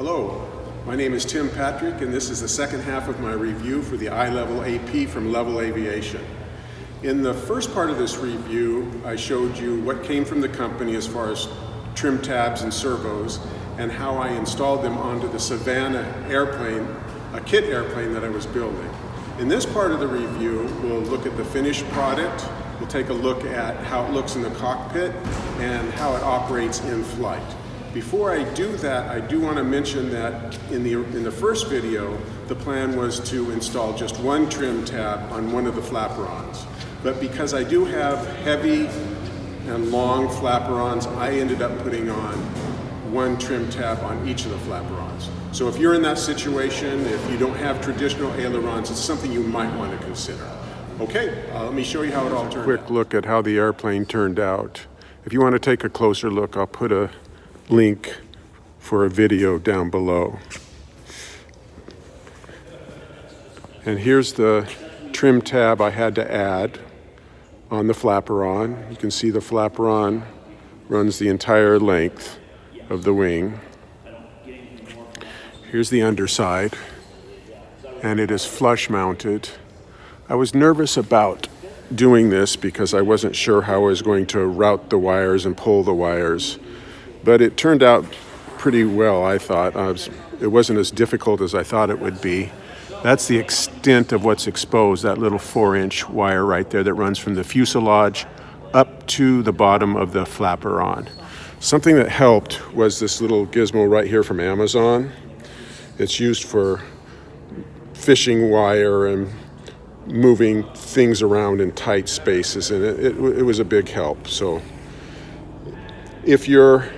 Hello, my name is Tim Patrick, and this is the second half of my review for the Ilevil AP from Ilevil Aviation. In the first part of this review, I showed you what came from the company as far as trim tabs and servos, and how I installed them onto the Savannah airplane, a kit airplane that I was building. In this part of the review, we'll look at the finished product, we'll take a look at how it looks in the cockpit, and how it operates in flight. Before I do that, I do want to mention that in the first video, the plan was to install just one trim tab on one of the flaperons. But because I do have heavy and long flaperons, I ended up putting on one trim tab on each of the flaperons. So if you're in that situation, if you don't have traditional ailerons, it's something you might want to consider. Okay, let me show you how it all turned out. Quick look at how the airplane turned out. If you want to take a closer look, I'll put a link for a video down below. And here's the trim tab I had to add on the flaperon. You can see the flaperon runs the entire length of the wing. Here's the underside, and it is flush mounted. I was nervous about doing this because I wasn't sure how I was going to route the wires and pull the wires. But it turned out pretty well, I thought. It wasn't as difficult as I thought it would be. That's the extent of what's exposed, that little 4-inch wire right there that runs from the fuselage up to the bottom of the flaperon. Something that helped was this little gizmo right here from Amazon. It's used for fishing wire and moving things around in tight spaces, and it was a big help. So if you're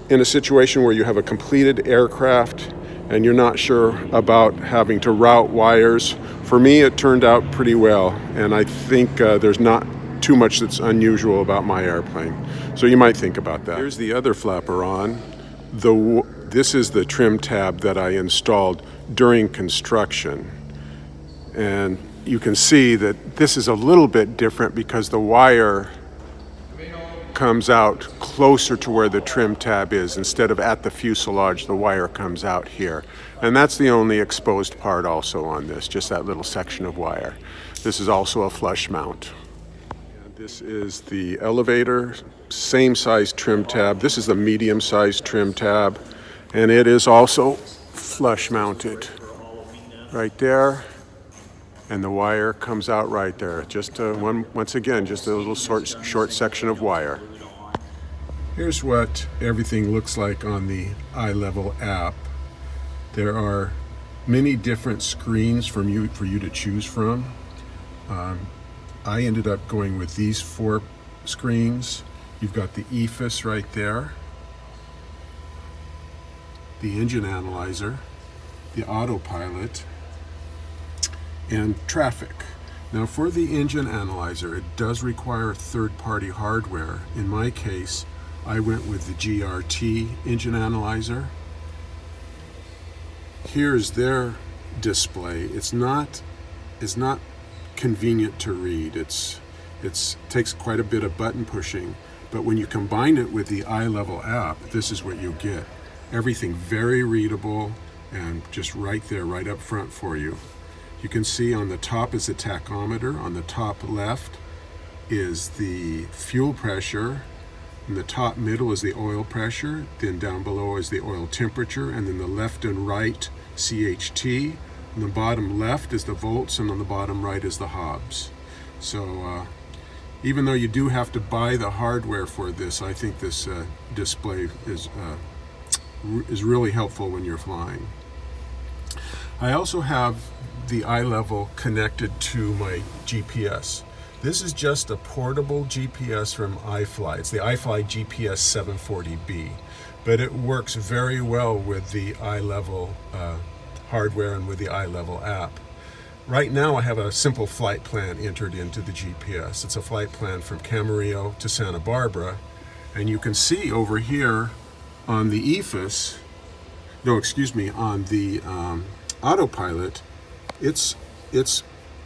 in a situation where you have a completed aircraft and you're not sure about having to route wires, for me it turned out pretty well, and I think there's not too much that's unusual about my airplane. So you might think about that. Here's the other flaperon. This is the trim tab that I installed during construction, and you can see that this is a little bit different because the wire comes out closer to where the trim tab is. Instead of at the fuselage, the wire comes out here. And that's the only exposed part also on this, just that little section of wire. This is also a flush mount. This is the elevator, same size trim tab. This is the medium size trim tab, and it is also flush mounted right there. And the wire comes out right there. Just once again, just a little short section of wire. Here's what everything looks like on the Ilevil app. There are many different screens for you to choose from. I ended up going with these 4 screens. You've got the EFIS right there, the engine analyzer, the autopilot, and traffic. Now for the engine analyzer, it does require third-party hardware. In my case, I went with the GRT engine analyzer. Here's their display. It's not convenient to read. It takes quite a bit of button pushing, but when you combine it with the Ilevil app, this is what you get. Everything very readable and just right there, right up front for you. You can see on the top is the tachometer. On the top left is the fuel pressure. In the top middle is the oil pressure. Then down below is the oil temperature. And then the left and right CHT. On the bottom left is the volts, and on the bottom right is the Hobbs. So even though you do have to buy the hardware for this, I think this display is really helpful when you're flying. I also have the Ilevil connected to my GPS. This is just a portable GPS from iFly. It's the iFly GPS 740B, but it works very well with the Ilevil hardware and with the Ilevil app. Right now I have a simple flight plan entered into the GPS. It's a flight plan from Camarillo to Santa Barbara, and you can see over here on the EFIS, on the autopilot, it's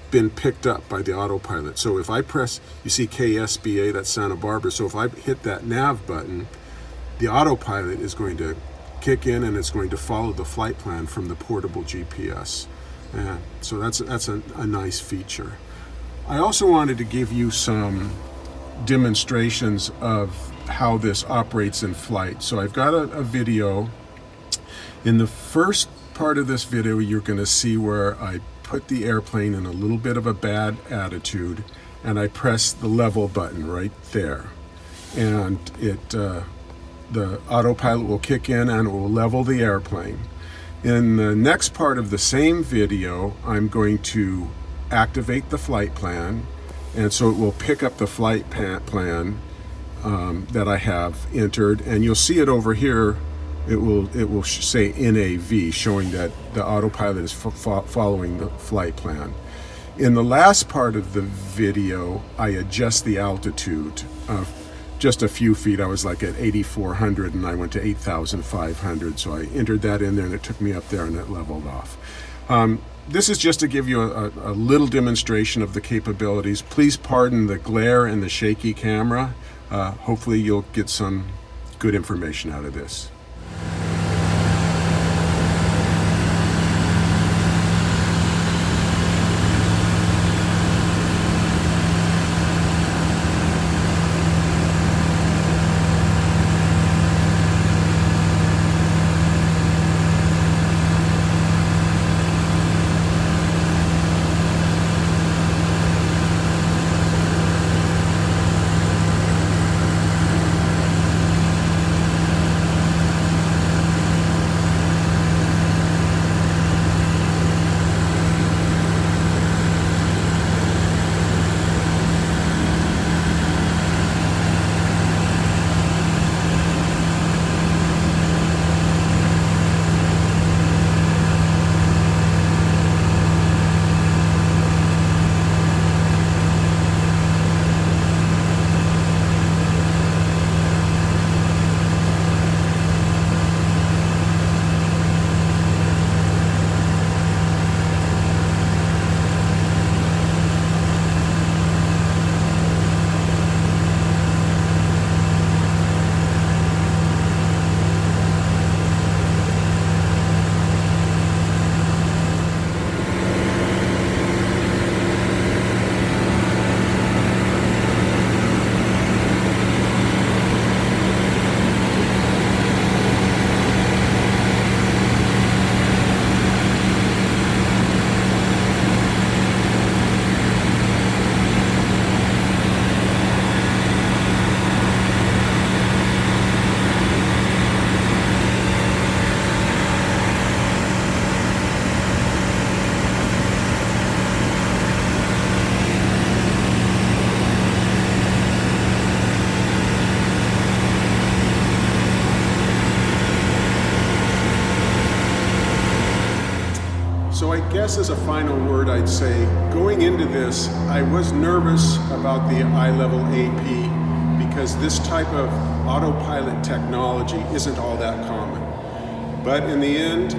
been picked up by the autopilot. So if I press, you see KSBA, that's Santa Barbara, so if I hit that nav button, the autopilot is going to kick in and it's going to follow the flight plan from the portable GPS. And so that's a nice feature. I also wanted to give you some demonstrations of how this operates in flight. So I've got a video. In the first part of this video, you're going to see where I put the airplane in a little bit of a bad attitude and I press the level button right there. And the autopilot will kick in and it will level the airplane. In the next part of the same video, I'm going to activate the flight plan, and so it will pick up the flight plan that I have entered, and you'll see it over here. It will say NAV, showing that the autopilot is following the flight plan. In the last part of the video, I adjust the altitude just a few feet. I was like at 8,400 and I went to 8,500. So I entered that in there and it took me up there and it leveled off. This is just to give you a little demonstration of the capabilities. Please pardon the glare and the shaky camera. Hopefully you'll get some good information out of this. So I guess as a final word, I'd say going into this, I was nervous about the Ilevil AP because this type of autopilot technology isn't all that common. But in the end,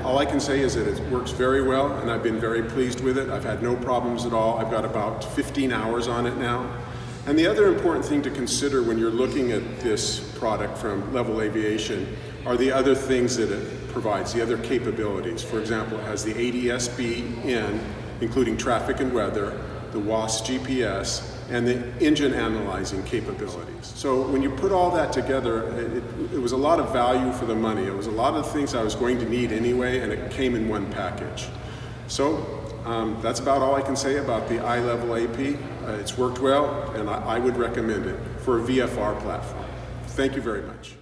all I can say is that it works very well and I've been very pleased with it. I've had no problems at all. I've got about 15 hours on it now. And the other important thing to consider when you're looking at this product from Ilevil Aviation are the other things that it provides, the other capabilities. For example, it has the ADS-B in, including traffic and weather, the WAAS GPS, and the engine analyzing capabilities. So when you put all that together, it was a lot of value for the money. It was a lot of things I was going to need anyway, and it came in one package. So that's about all I can say about the Ilevil AP. It's worked well, and I would recommend it for a VFR platform. Thank you very much.